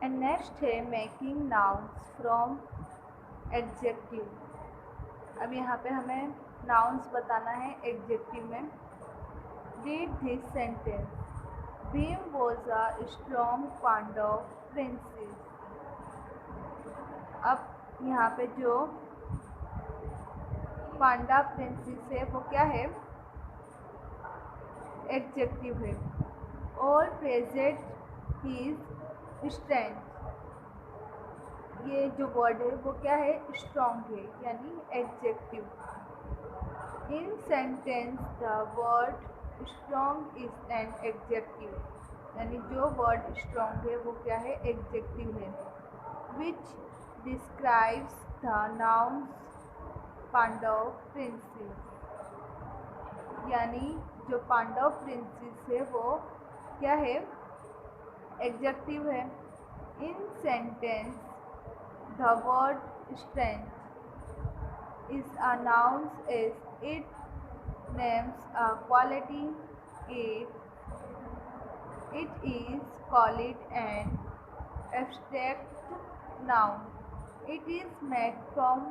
And next है making nouns from adjective. अब यहाँ पे हमें नाउन्स बताना है एडजेक्टिव में। Read this sentence, Bhim was a strong Pandava princes. अब यहाँ पे जो पांडा प्रिंसेस है वो क्या है, एडजेक्टिव है। और प्रेजेंट हिज स्ट्रेंथ, ये जो वर्ड है वो क्या है, स्ट्रॉन्ग है, यानी adjective. In sentence the word strong is an adjective, यानी जो वर्ड स्ट्रॉन्ग है वो क्या है, एडजेक्टिव है। Which describes the nouns Pandava princes, यानी जो पांडव प्रिंसेस है वो क्या है, एडजेक्टिव है। In sentence the word strength is a noun as it names a quality. It is called an abstract noun. It is made from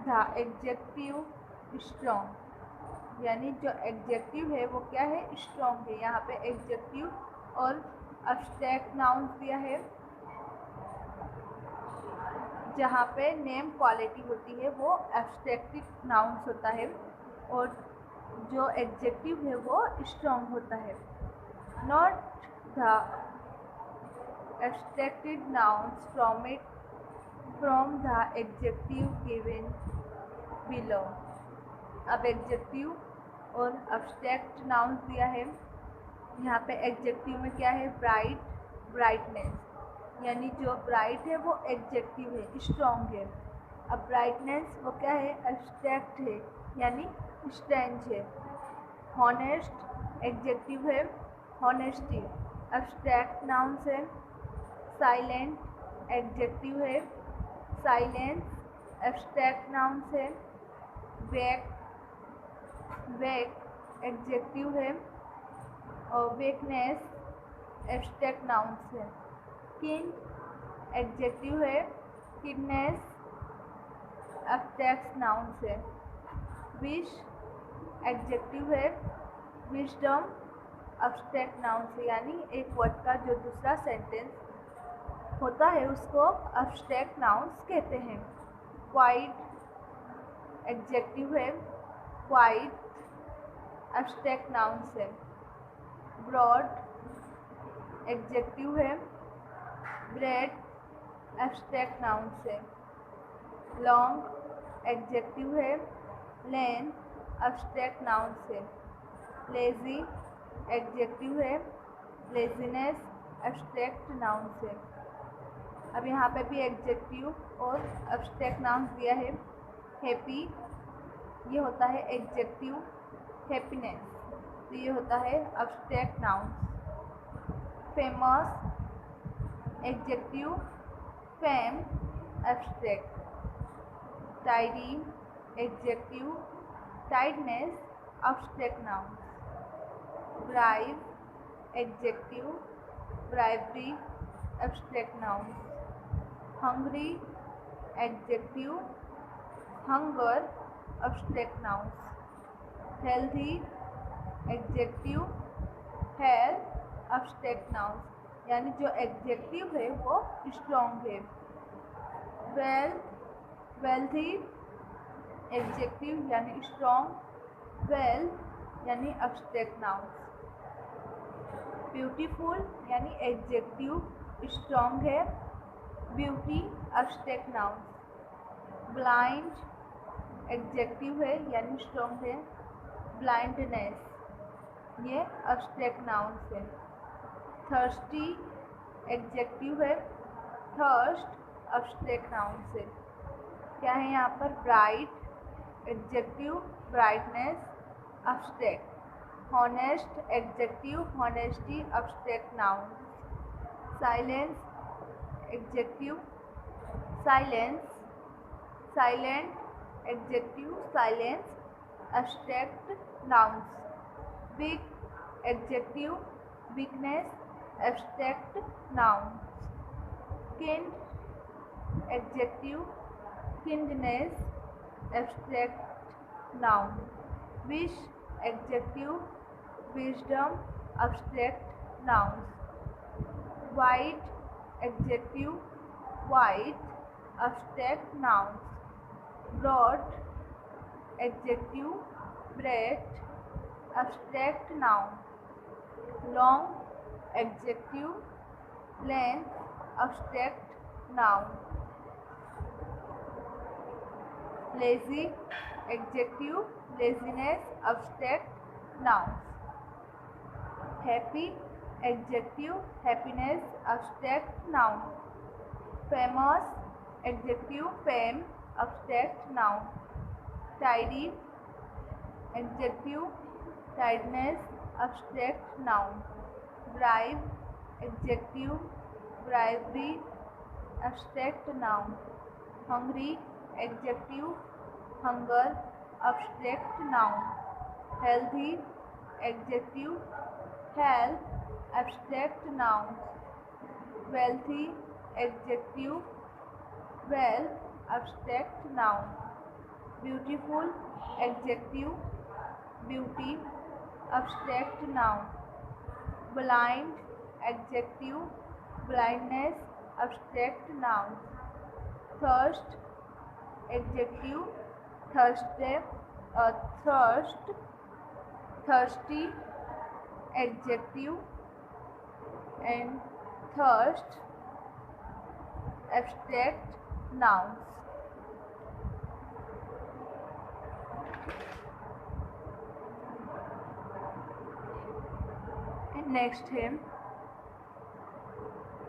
the adjective strong, यानी जो adjective है वो क्या है, स्ट्रॉन्ग है। यहाँ पे एडजेक्टिव और अब्स्ट्रैक्ट नाउन दिया है, जहाँ पे नेम क्वालिटी होती है वो एब्स्ट्रैक्टिव नाउन्स होता है, और जो एडजेक्टिव है वो स्ट्रॉन्ग होता है। Not the abstracted nouns from the adjective given below. अब एडजेक्टिव और एब्स्ट्रैक्ट नाउन्स दिया है। यहाँ पे एडजेक्टिव में क्या है, ब्राइट, ब्राइटनेस, यानी जो ब्राइट है वो एडजेक्टिव है, स्ट्रॉन्ग है। अब ब्राइटनेस वो क्या है, एब्स्ट्रैक्ट है, यानी स्ट्रेंथ है। हॉनेस्ट एडजेक्टिव है, हॉनेस्टी एब्स्ट्रैक्ट नाउन है। साइलेंट एडजेक्टिव है, साइलेंस एब्स्ट्रैक्ट नाउन है। वेक, वेक एडजेक्टिव है, और वेकनेस एब्स्ट्रैक्ट नाउन्स है। किन एडजेक्टिव है, किडनेस एब्स्ट्रैक्ट नाउन्स है। विश एडजेक्टिव है, विजडम एब्स्ट्रैक्ट नाउन्स है, यानी एक वर्ड का जो दूसरा सेंटेंस होता है उसको एब्स्ट्रैक्ट नाउन्स कहते हैं। क्वाइट एडजेक्टिव है, क्वाइट एब्स्ट्रैक्ट नाउन्स है। ब्रॉड एडजेक्टिव है, ब्रेड एब्स्ट्रैक्ट नाउन्स है। लॉन्ग एडजेक्टिव है, लेंथ एब्स्ट्रैक्ट नाउन्स है। लेजी एडजेक्टिव है, लेजीनेस एब्स्ट्रैक्ट नाउन्स है। अब यहाँ पे भी एडजेक्टिव और एब्स्ट्रैक्ट नाउन्स दिया है। हैप्पी, ये होता है एडजेक्टिव, हैप्पीनेस, तो ये होता है abstract nouns. Famous adjective, fame abstract. Tidy adjective, टाइडनेस abstract nouns. Bribe adjective, bribery abstract nouns. Hungry adjective, hunger abstract nouns. Healthy adjective, health abstract nouns, यानी जो एडजेक्टिव है वो स्ट्रॉन्ग है। वेल्थ, वेल्थी एडजेक्टिव यानी स्ट्रॉन्ग, वेल्थ यानी abstract nouns. Beautiful यानी adjective, strong है, beauty abstract nouns. Blind adjective है यानी स्ट्रॉन्ग है, ब्लाइंडनेस ये एब्स्ट्रैक्ट नाउन्स है। थर्स्टी एडजेक्टिव है, थर्स्ट एब्स्ट्रैक्ट नाउन्स है। क्या है यहाँ पर, bright adjective, brightness abstract. Honest adjective, honesty abstract noun. Silence adjective, silence, silent adjective, silence abstract nouns. Weak adjective, weakness abstract nouns. kind, adjective, kindness, abstract noun. Wish, adjective, wisdom, abstract nouns. White, adjective, white, abstract nouns. Broad, adjective, breadth, abstract noun. Long, adjective, length, abstract noun. Lazy, adjective, laziness, abstract nouns. Happy, adjective, happiness, abstract noun. Famous, adjective, fame, abstract noun. Tidy, adjective, tidiness, abstract noun. Bribe, adjective, bribery, abstract noun. Hungry, adjective, hunger, abstract noun. Healthy, adjective, health, abstract noun. Wealthy, adjective, wealth, abstract noun. Beautiful, adjective, beauty, abstract noun. Blind, adjective, blindness, abstract noun. Thirst, adjective, thirsty, thirst, thirsty, adjective, and thirst, abstract nouns. And next है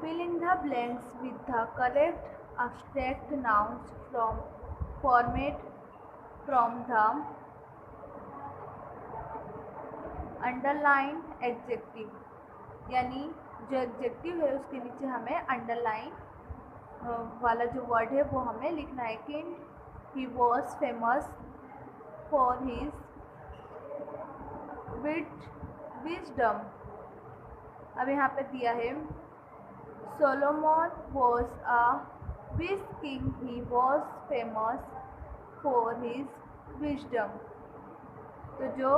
fill in the blanks with the correct abstract nouns from format from the underline adjective, यानी जो adjective है उसके नीचे हमें underline वाला जो word है वो हमें लिखना है. King, he was famous for his wisdom. अब यहाँ पे दिया है Solomon was a wise king, he was famous for his wisdom. तो जो